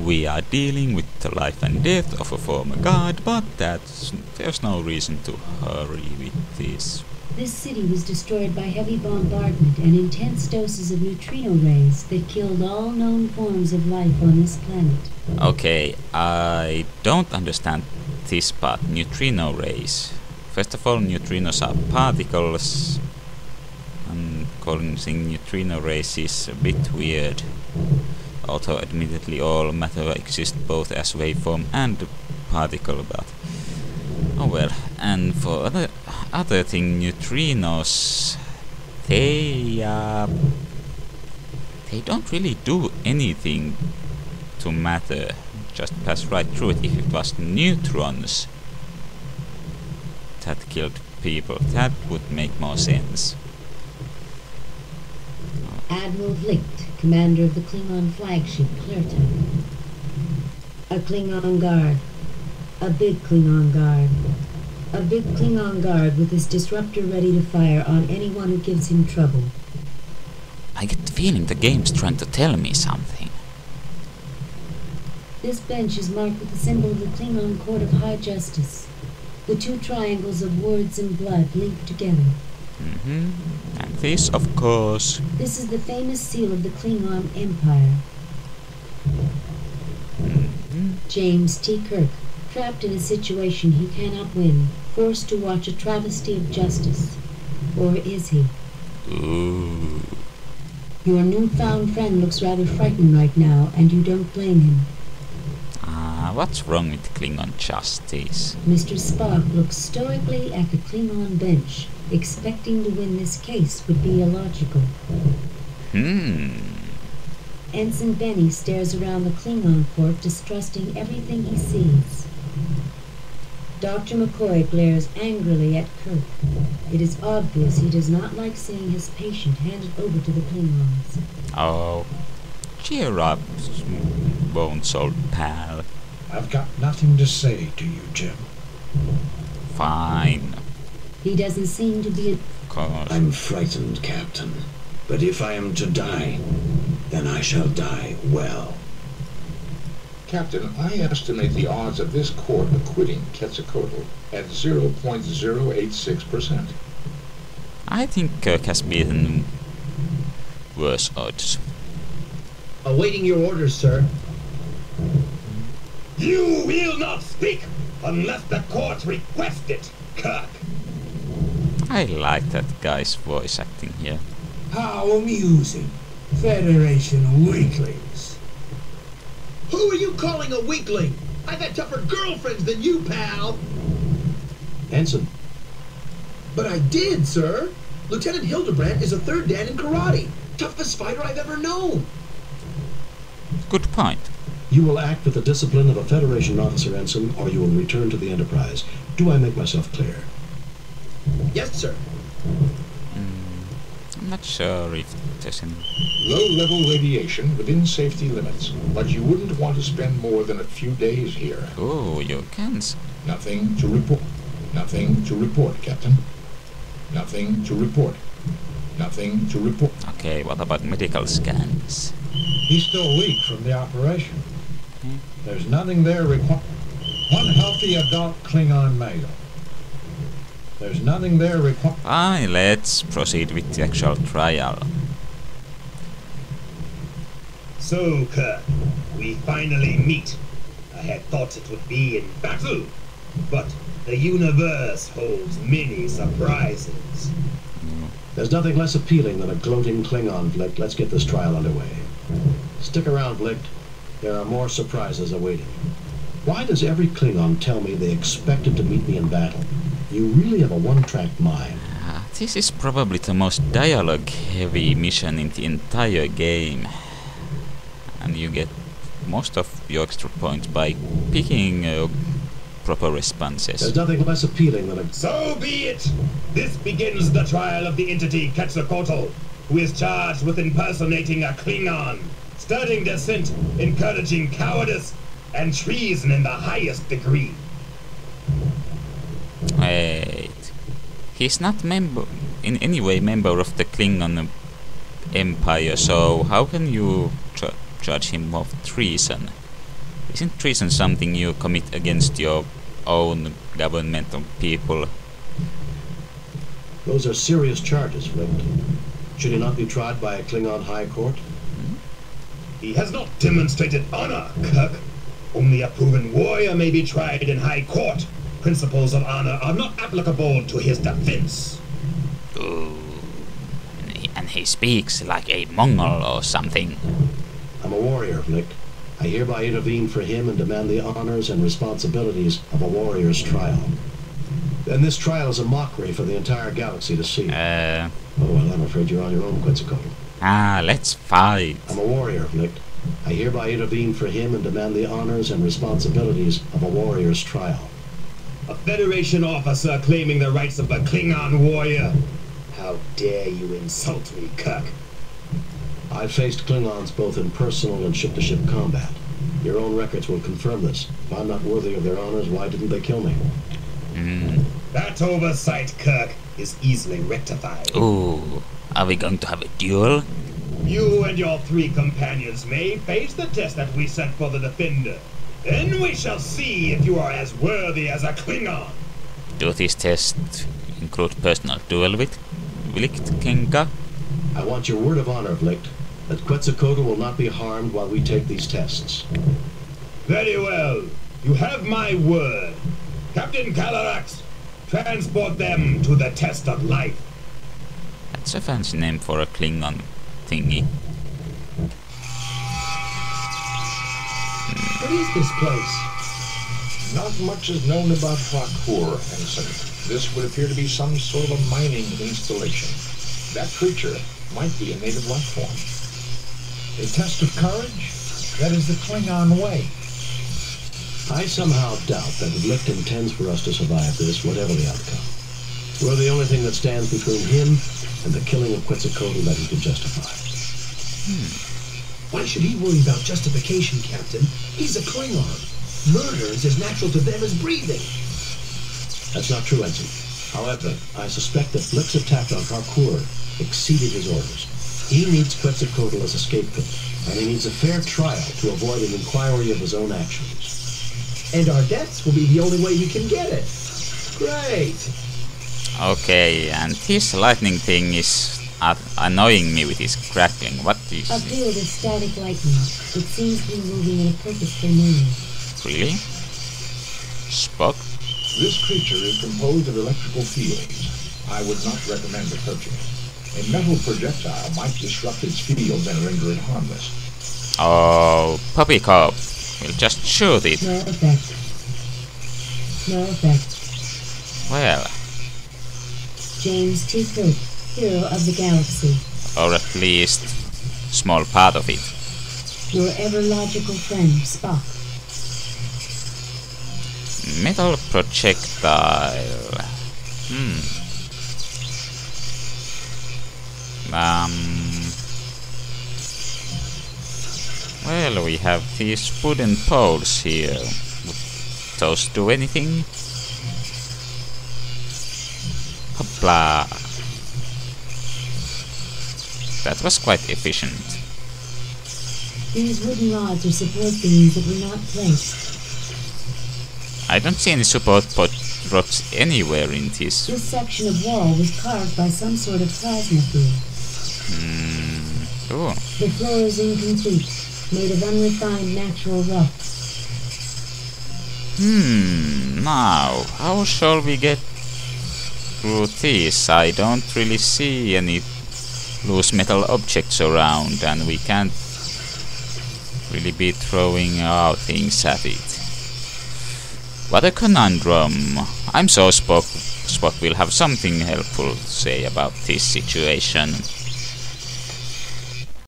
we are dealing with the life and death of a former god, but there's no reason to hurry with this. This city was destroyed by heavy bombardment and intense doses of neutrino rays that killed all known forms of life on this planet. Okay, I don't understand this part. Neutrino rays. First of all, neutrinos are particles, and calling things neutrino rays is a bit weird. Although admittedly all matter exists both as waveform and particle, but oh well. And for other thing, neutrinos, they don't really do anything to matter, just pass right through it. If it was neutrons that killed people, that would make more sense. Admiral Vlicht, commander of the Klingon flagship Klirta. A Klingon guard. A big Klingon guard. A big Klingon guard with his disruptor ready to fire on anyone who gives him trouble. I get the feeling the game's trying to tell me something. This bench is marked with the symbol of the Klingon Court of High Justice. The two triangles of words and blood linked together. And this, of course... This is the famous seal of the Klingon Empire. James T. Kirk, trapped in a situation he cannot win, forced to watch a travesty of justice. Or is he? Ooh. Your newfound friend looks rather frightened right now, and you don't blame him. What's wrong with Klingon justice? Mr. Spock looks stoically at the Klingon bench. Expecting to win this case would be illogical. Ensign Benny stares around the Klingon court, distrusting everything he sees. Dr. McCoy glares angrily at Kirk. It is obvious he does not like seeing his patient handed over to the Klingons. Oh, cheer up, bones old pal. I've got nothing to say to you, Jim. Fine. He doesn't seem to be Of course. I'm frightened, Captain. But if I am to die, then I shall die well. Captain, I estimate the odds of this court acquitting Quetzalcoatl at 0.086%. I think Kirk has beaten worse odds. Awaiting your orders, sir. You will not speak unless the court requests it, Kirk. I like that guy's voice acting here. How amusing. Federation weaklings. Who are you calling a weakling? I've had tougher girlfriends than you, pal. Ensign. But I did, sir. Lieutenant Hildebrand is a third dan in karate. Toughest fighter I've ever known. Good point. You will act with the discipline of a Federation officer, Ensign, or you will return to the Enterprise. Do I make myself clear? Yes, sir. I'm not sure if there's any... Low-level radiation within safety limits, but you wouldn't want to spend more than a few days here. Oh, you can... Nothing to report. Nothing to report, Captain. Nothing to report. Nothing to report. Okay, what about medical scans? He's still weak from the operation. There's nothing there required. One healthy adult Klingon male. There's nothing there required. Fine, let's proceed with the actual trial. So, Kirk, we finally meet. I had thought it would be in battle, but the universe holds many surprises. There's nothing less appealing than a gloating Klingon, Vlicht. Let's get this trial underway. Stick around, Vlicht. There are more surprises awaiting. Why does every Klingon tell me they expected to meet me in battle? You really have a one-track mind. This is probably the most dialogue-heavy mission in the entire game. And you get most of your extra points by picking proper responses. There's nothing less appealing than a... So be it! This begins the trial of the entity Quetzalcoatl, who is charged with impersonating a Klingon, stirring dissent, encouraging cowardice, and treason in the highest degree. Wait. He's not in any way member of the Klingon Empire, so how can you judge him of treason? Isn't treason something you commit against your own governmental people? Those are serious charges, Flick. Should he not be tried by a Klingon High Court? He has not demonstrated honor, Kirk. Only a proven warrior may be tried in High Court. Principles of honor are not applicable to his defense. Ooh. And he speaks like a Mongol or something. I'm a warrior, Flick. I hereby intervene for him and demand the honors and responsibilities of a warrior's trial. And this trial is a mockery for the entire galaxy to see. Oh, well, I'm afraid you're on your own, Quetzalcoatl. Let's fight. I'm a warrior, Flick. I hereby intervene for him and demand the honors and responsibilities of a warrior's trial. A Federation officer claiming the rights of a Klingon warrior. How dare you insult me, Kirk? I've faced Klingons both in personal and ship-to-ship combat. Your own records will confirm this. If I'm not worthy of their honors, why didn't they kill me? That oversight, Kirk, is easily rectified. Ooh, are we going to have a duel? You and your 3 companions may face the test that we set for the Defender. Then we shall see if you are as worthy as a Klingon. Do this test include personal duel with Kenka? I want your word of honor, Flick, that Quetzalcoatl will not be harmed while we take these tests. Very well. You have my word. Captain Calarax, transport them to the test of life. That's a fancy name for a Klingon thingy. What is this place? Not much is known about Hakur, Ensign. This would appear to be some sort of a mining installation. That creature might be a native life form. A test of courage? That is the Klingon way. I somehow doubt that Flick intends for us to survive this, whatever the outcome. We're the only thing that stands between him and the killing of Quetzalcoatl that he can justify. Why should he worry about justification, Captain? He's a Klingon. Murder is as natural to them as breathing. That's not true, Ensign. However, I suspect that Flick's attack on Hakur exceeded his orders. He needs Quetzalcoatl as a scapegoat, and he needs a fair trial to avoid an inquiry of his own actions. And our deaths will be the only way we can get it. Great. Okay, and his lightning thing is annoying me with his crackling. What is A field of static lightning. It seems to be moving in a purposeful manner. Really? Spock? This creature is composed of electrical fields. I would not recommend approaching it. A metal projectile might disrupt its fields and render it harmless. Oh, Poppycock. We'll just shoot it. No effect. No effect. Well, James T. Kirk, hero of the galaxy. or at least small part of it. Your ever-logical friend, Spock. Metal projectile. Well, we have these wooden poles here. Would those do anything? Hopla. That was quite efficient. These wooden rods are support beams that were not placed. I don't see any support rods anywhere in this. This section of wall was carved by some sort of plasma field. Oh. The floor is incomplete, made of unrefined natural rocks. Now, how shall we get through this? I don't really see any loose metal objects around, and we can't really be throwing out things at it. What a conundrum. I'm so Spock will have something helpful to say about this situation.